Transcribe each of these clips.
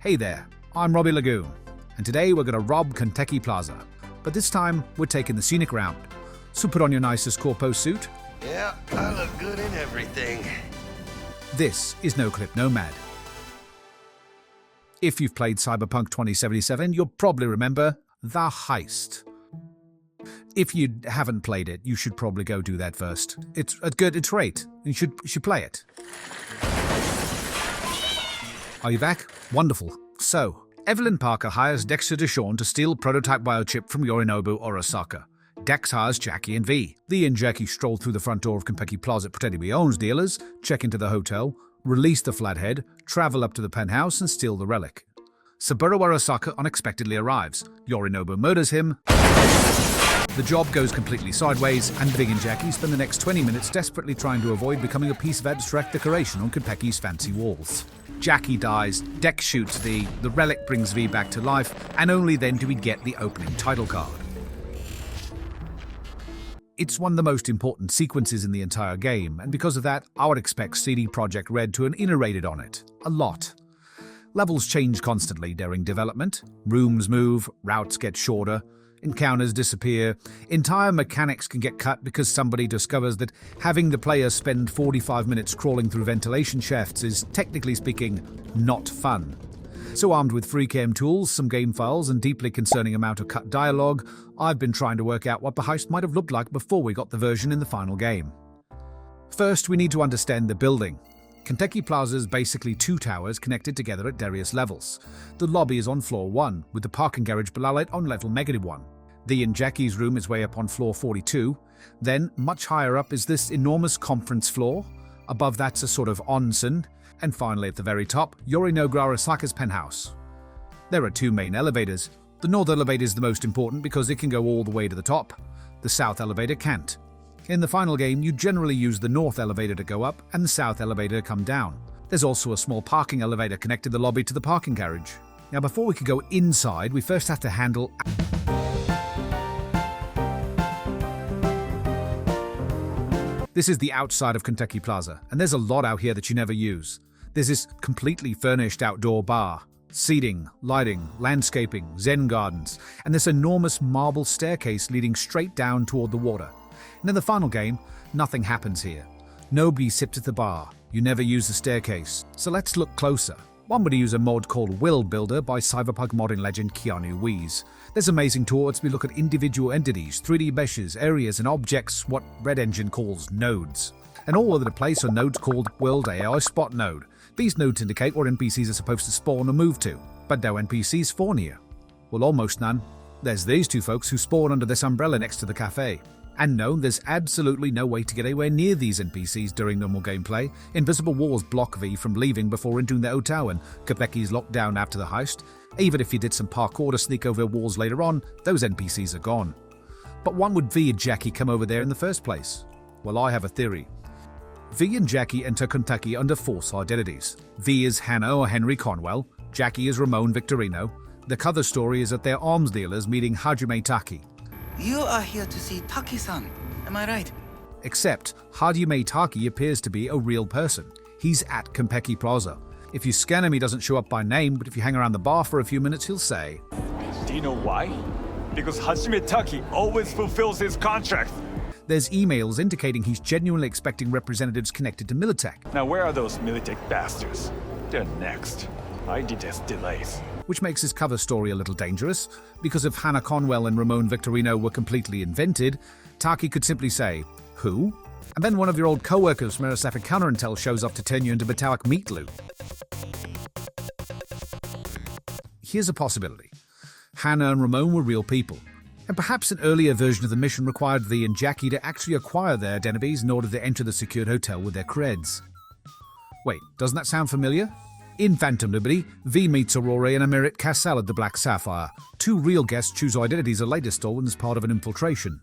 Hey there, I'm Robbie Lagoon, and today we're going to rob Konpeki Plaza. But this time, we're taking the scenic route. So put on your nicest corpo suit. Yeah, I look good in everything. This is NoClip Nomad. If you've played Cyberpunk 2077, you'll probably remember the Heist. If you haven't played it, you should probably go do that first. It's great. You should play it. Are you back? Wonderful. So, Evelyn Parker hires Dexter DeShawn to steal prototype biochip from Yorinobu Arasaka. Dex hires Jackie and V. V and Jackie stroll through the front door of Konpeki Plaza pretending to be owns dealers, check into the hotel, release the flathead, travel up to the penthouse and steal the relic. Saburo Arasaka unexpectedly arrives. Yorinobu murders him. The job goes completely sideways, and Vig and Jackie spend the next 20 minutes desperately trying to avoid becoming a piece of abstract decoration on Konpeki's fancy walls. Jackie dies, Dex shoots V, the relic brings V back to life, and only then do we get the opening title card. It's one of the most important sequences in the entire game, and because of that, I would expect CD Projekt Red to have iterated on it. A lot. Levels change constantly during development. Rooms move, routes get shorter, encounters disappear, entire mechanics can get cut because somebody discovers that having the player spend 45 minutes crawling through ventilation shafts is, technically speaking, not fun. So armed with free cam tools, some game files, and deeply concerning amount of cut dialogue, I've been trying to work out what the heist might have looked like before we got the version in the final game. First, we need to understand the building. Konpeki Plaza is basically two towers connected together at various levels. The lobby is on floor 1, with the parking garage below it on level -1. The and Jackie's room is way up on floor 42. Then, much higher up is this enormous conference floor. Above that's a sort of onsen. And finally at the very top, Yorinobu Arasaka's penthouse. There are two main elevators. The north elevator is the most important because it can go all the way to the top. The south elevator can't. In the final game, you generally use the north elevator to go up and the south elevator to come down. There's also a small parking elevator connecting the lobby to the parking garage. Now before we can go inside, we first have to handle... This is the outside of Konpeki Plaza, and there's a lot out here that you never use. There's this completely furnished outdoor bar, seating, lighting, landscaping, zen gardens, and this enormous marble staircase leading straight down toward the water. And in the final game, nothing happens here. Nobody sips at the bar. You never use the staircase. So let's look closer. One would use a mod called World Builder by cyberpunk modding legend Keanu Reeves. There's amazing tours. We look at individual entities, 3D meshes, areas, and objects, what Red Engine calls nodes. And all over the place are nodes called World AI Spot Node. These nodes indicate where NPCs are supposed to spawn or move to, but no NPCs spawn here. Well, almost none. There's these two folks who spawn under this umbrella next to the café. And no, there's absolutely no way to get anywhere near these NPCs during normal gameplay. Invisible walls block V from leaving before entering the hotel, and Konpeki's locked down after the heist. Even if you did some parkour to sneak over walls later on, those NPCs are gone. But why would V and Jackie come over there in the first place? Well, I have a theory. V and Jackie enter Konpeki under false identities. V is Hannah or Henry Conwell, Jackie is Ramón Victorino. The cover story is that they're arms dealers meeting Hajime Taki. You are here to see Taki-san, am I right? Except, Hajime Taki appears to be a real person. He's at Konpeki Plaza. If you scan him, he doesn't show up by name, but if you hang around the bar for a few minutes, he'll say, "Do you know why? Because Hajime Taki always fulfills his contract." There's emails indicating he's genuinely expecting representatives connected to Militech. Now where are those Militech bastards? They're next. I detest delays. Which makes his cover story a little dangerous, because if Hannah Conwell and Ramón Victorino were completely invented, Taki could simply say, "Who?" And then one of your old co-workers from Aerosaphic Counterintel shows up to turn you into metallic meat loot. Here's a possibility. Hannah and Ramón were real people, and perhaps an earlier version of the mission required V and Jackie to actually acquire their identities in order to enter the secured hotel with their creds. Wait, doesn't that sound familiar? In Phantom Liberty, V meets Aurora and Amirit Cassel at the Black Sapphire. Two real guests choose identities are later stolen as part of an infiltration,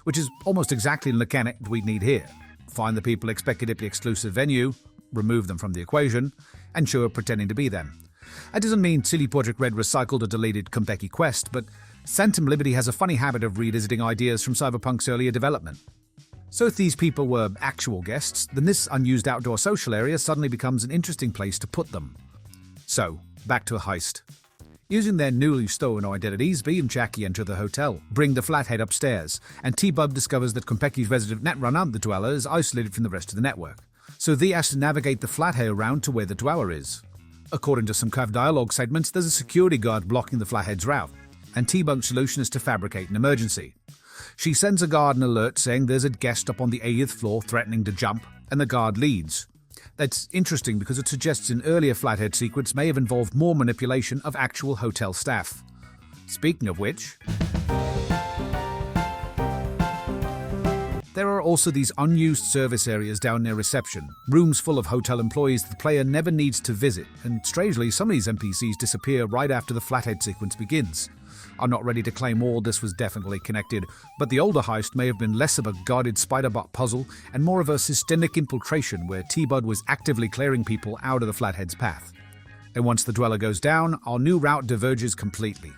which is almost exactly the mechanic we'd need here. Find the people expected at the exclusive venue, remove them from the equation, and show up pretending to be them. That doesn't mean CD Projekt Red recycled or deleted Konpeki Quest, but Phantom Liberty has a funny habit of revisiting ideas from Cyberpunk's earlier development. So if these people were actual guests, then this unused outdoor social area suddenly becomes an interesting place to put them. So, back to a heist. Using their newly stolen identities, V and Jackie enter the hotel, bring the flathead upstairs, and T-Bub discovers that Konpeki's resident netrunner, the dweller, is isolated from the rest of the network. So V has to navigate the flathead around to where the dweller is. According to some craft dialogue segments, there's a security guard blocking the flathead's route, and T-Bug's solution is to fabricate an emergency. She sends a guard an alert saying there's a guest up on the 80th floor threatening to jump, and the guard leads. That's interesting because it suggests an earlier flathead sequence may have involved more manipulation of actual hotel staff. Speaking of which, there are also these unused service areas down near reception, rooms full of hotel employees that the player never needs to visit, and strangely some of these NPCs disappear right after the flathead sequence begins. I'm not ready to claim all this was definitely connected, but the older heist may have been less of a guarded spider-bot puzzle and more of a systemic infiltration where T-Bud was actively clearing people out of the flathead's path. And once the dweller goes down, our new route diverges completely.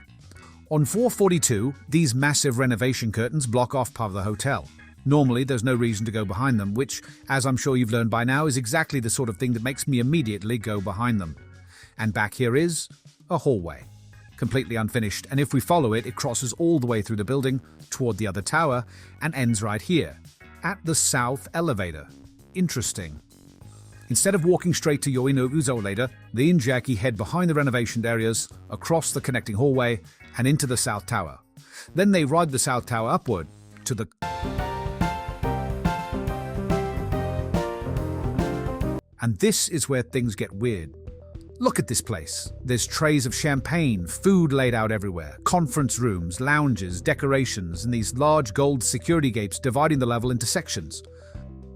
On 442, these massive renovation curtains block off part of the hotel. Normally, there's no reason to go behind them, which, as I'm sure you've learned by now, is exactly the sort of thing that makes me immediately go behind them. And back here is a hallway. Completely unfinished, and if we follow it, it crosses all the way through the building, toward the other tower, and ends right here, at the south elevator. Interesting. Instead of walking straight to Yorinobu's elevator, Lee and Jackie head behind the renovation areas, across the connecting hallway, and into the south tower. Then they ride the south tower upward, to the... And this is where things get weird. Look at this place. There's trays of champagne, food laid out everywhere, conference rooms, lounges, decorations, and these large gold security gates dividing the level into sections.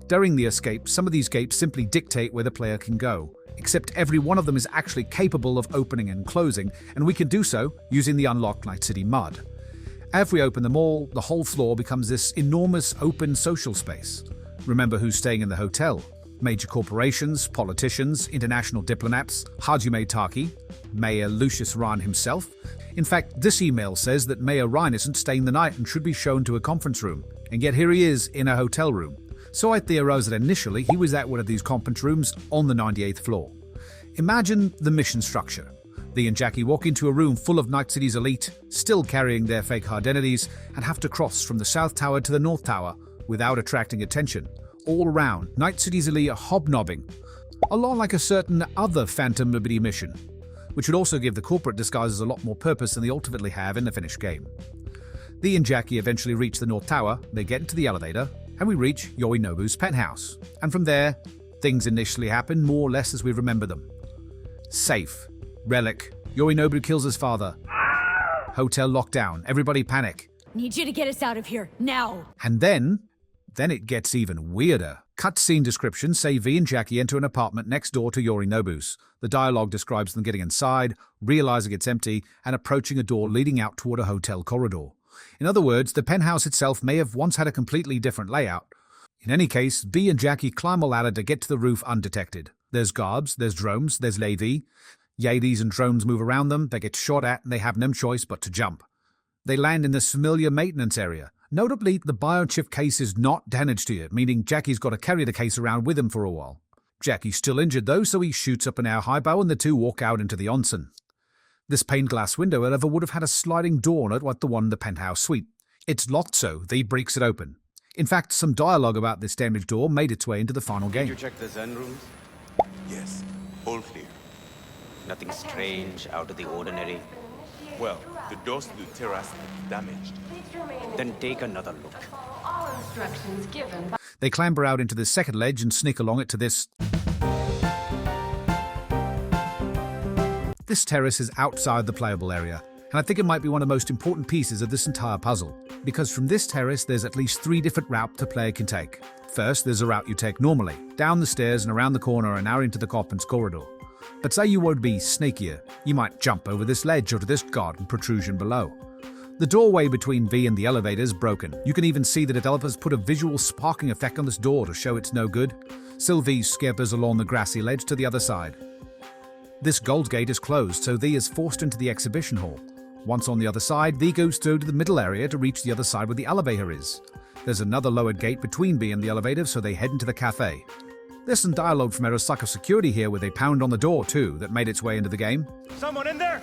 During the escape, some of these gates simply dictate where the player can go, except every one of them is actually capable of opening and closing, and we can do so using the unlocked Night City mud. As we open them all, the whole floor becomes this enormous open social space. Remember who's staying in the hotel? Major corporations, politicians, international diplomats, Hajime Taki, Mayor Lucius Ryan himself. In fact, this email says that Mayor Ryan isn't staying the night and should be shown to a conference room, and yet here he is in a hotel room. So I theorized that initially he was at one of these conference rooms on the 98th floor. Imagine the mission structure. Lee and Jackie walk into a room full of Night City's elite, still carrying their fake identities, and have to cross from the South Tower to the North Tower without attracting attention. All around, Night City's elite are hobnobbing, a lot like a certain other Phantom Liberty mission, which would also give the corporate disguises a lot more purpose than they ultimately have in the finished game. Lee and Jackie eventually reach the North Tower, they get into the elevator, and we reach Yorinobu's penthouse. And from there, things initially happen more or less as we remember them. Safe. Relic. Yorinobu kills his father. Hotel lockdown. Everybody panic. Need you to get us out of here, now! And then it gets even weirder. Cutscene descriptions say V and Jackie enter an apartment next door to Yorinobu's. The dialogue describes them getting inside, realizing it's empty, and approaching a door leading out toward a hotel corridor. In other words, the penthouse itself may have once had a completely different layout. In any case, V and Jackie climb a ladder to get to the roof undetected. There's guards, there's drones, there's Levi. Yadis and drones move around them, they get shot at, and they have no choice but to jump. They land in this familiar maintenance area. Notably, the biochip case is not damaged here, meaning Jackie's got to carry the case around with him for a while. Jackie's still injured though, so he shoots up an air high bow and the two walk out into the onsen. This pane glass window, however, would have had a sliding door on it like the one in the penthouse suite. It's locked, so he breaks it open. In fact, some dialogue about this damaged door made its way into the final game. Did you check the Zen rooms? Yes, all clear. Nothing strange, out of the ordinary. Well, the doors to the terrace are damaged. Then take another look. All instructions given by They clamber out into this second ledge and sneak along it to this. This terrace is outside the playable area, and I think it might be one of the most important pieces of this entire puzzle, because from this terrace there's at least 3 different routes the player can take. First, there's a route you take normally, down the stairs and around the corner and out into the conference corridor. But say you want to be sneakier, you might jump over this ledge or to this garden protrusion below. The doorway between V and the elevator is broken. You can even see the developers put a visual sparking effect on this door to show it's no good. Sylvie scampers along the grassy ledge to the other side. This gold gate is closed, so V is forced into the exhibition hall. Once on the other side, V goes through to the middle area to reach the other side where the elevator is. There's another lowered gate between V and the elevator, so they head into the café. There's some dialogue from Arasaka Security here where they pound on the door too that made its way into the game. Someone in there?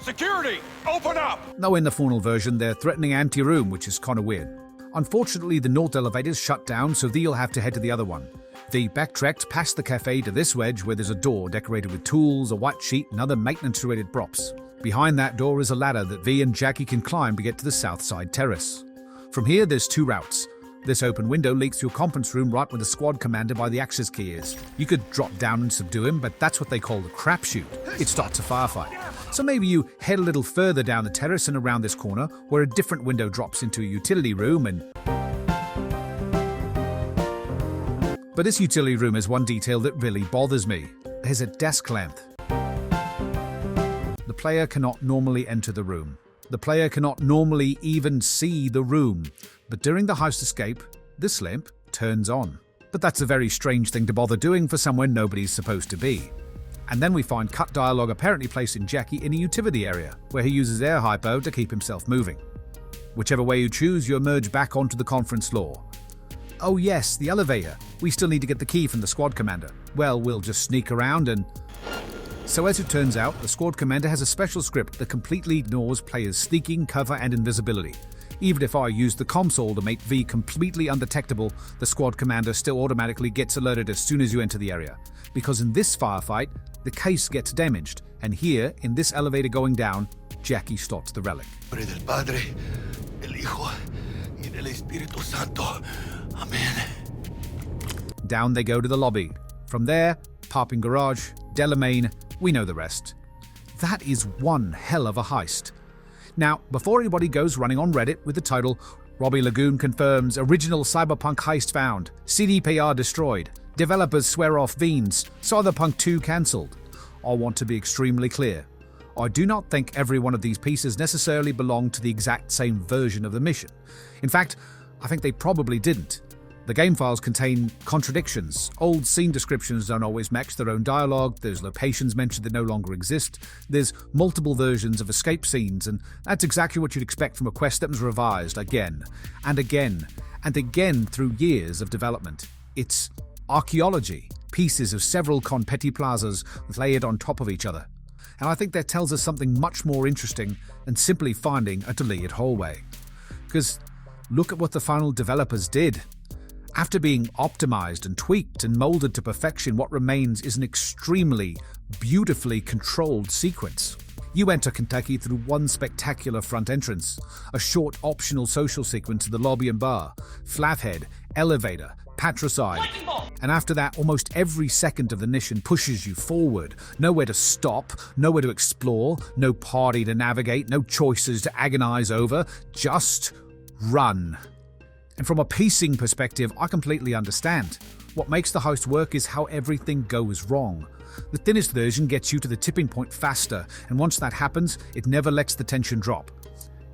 Security! Open up! Though in the final version they're threatening an empty room, which is kind of weird. Unfortunately, the north elevator's shut down, so V'll have to head to the other one. V backtracked past the cafe to this wedge where there's a door decorated with tools, a white sheet, and other maintenance-related props. Behind that door is a ladder that V and Jackie can climb to get to the south side terrace. From here, there's two routes. This open window leads to a conference room right where the squad commander by the access key is. You could drop down and subdue him, but that's what they call the crapshoot. It starts a firefight. So maybe you head a little further down the terrace and around this corner, where a different window drops into a utility room and... But this utility room is one detail that really bothers me. There's a desk lamp. The player cannot normally enter the room. The player cannot normally even see the room. But during the heist escape, this lamp turns on. But that's a very strange thing to bother doing for somewhere nobody's supposed to be. And then we find cut dialogue apparently placing Jackie in a utility area, where he uses air hypo to keep himself moving. Whichever way you choose, you emerge back onto the conference floor. Oh yes, the elevator. We still need to get the key from the squad commander. Well, we'll just sneak around and... So as it turns out, the squad commander has a special script that completely ignores players' sneaking, cover, and invisibility. Even if I use the console to make V completely undetectable, the squad commander still automatically gets alerted as soon as you enter the area. Because in this firefight, the case gets damaged, and here, in this elevator going down, Jackie stops the relic. Del Padre, del Hijo, y del Espíritu Santo. Amen. Down they go to the lobby. From there, parking garage, Delamain, we know the rest. That is one hell of a heist. Now, before anybody goes running on Reddit with the title, Robbie Lagoon confirms original Cyberpunk heist found, CDPR destroyed, developers swear off Beans, Cyberpunk 2 cancelled. I want to be extremely clear. I do not think every one of these pieces necessarily belonged to the exact same version of the mission. In fact, I think they probably didn't. The game files contain contradictions. Old scene descriptions don't always match their own dialogue, there's locations mentioned that no longer exist, there's multiple versions of escape scenes, and that's exactly what you'd expect from a quest that was revised again, and again, and again through years of development. It's archaeology, pieces of several Konpeki Plazas layered on top of each other. And I think that tells us something much more interesting than simply finding a deleted hallway. Because look at what the final developers did. After being optimized and tweaked and molded to perfection, what remains is an extremely, beautifully controlled sequence. You enter Kentucky through one spectacular front entrance, a short optional social sequence in the lobby and bar, flathead, elevator, patricide, and after that, almost every second of the mission pushes you forward. Nowhere to stop, nowhere to explore, no party to navigate, no choices to agonize over, just run. And from a pacing perspective, I completely understand. What makes the heist work is how everything goes wrong. The thinnest version gets you to the tipping point faster, and once that happens, it never lets the tension drop.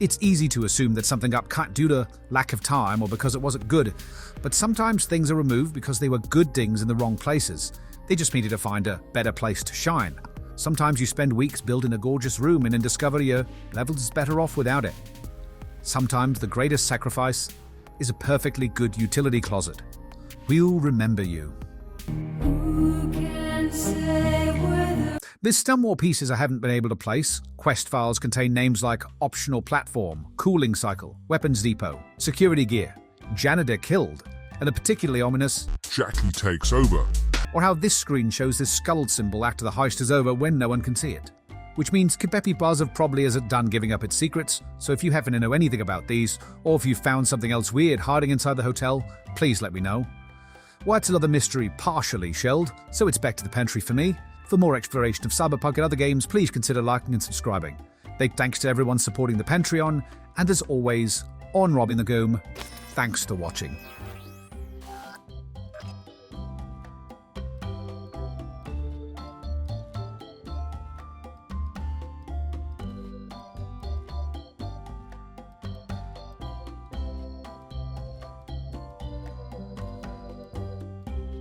It's easy to assume that something got cut due to lack of time or because it wasn't good, but sometimes things are removed because they were good things in the wrong places. They just needed to find a better place to shine. Sometimes you spend weeks building a gorgeous room and then discover your level is better off without it. Sometimes the greatest sacrifice is a perfectly good utility closet. We'll remember you. There's still more pieces I haven't been able to place. Quest files contain names like optional platform, cooling cycle, weapons depot, security gear, janitor killed, and a particularly ominous Jackie takes over. Or how this screen shows this skull symbol after the heist is over when no one can see it. Which means Konpeki Plaza probably isn't done giving up its secrets, so if you happen to know anything about these, or if you found something else weird hiding inside the hotel, please let me know. Well, it's another mystery partially shelled, so it's back to the pantry for me. For more exploration of Cyberpunk and other games, please consider liking and subscribing. Big thanks to everyone supporting the Patreon, and as always, on Robbing the Goom, thanks for watching.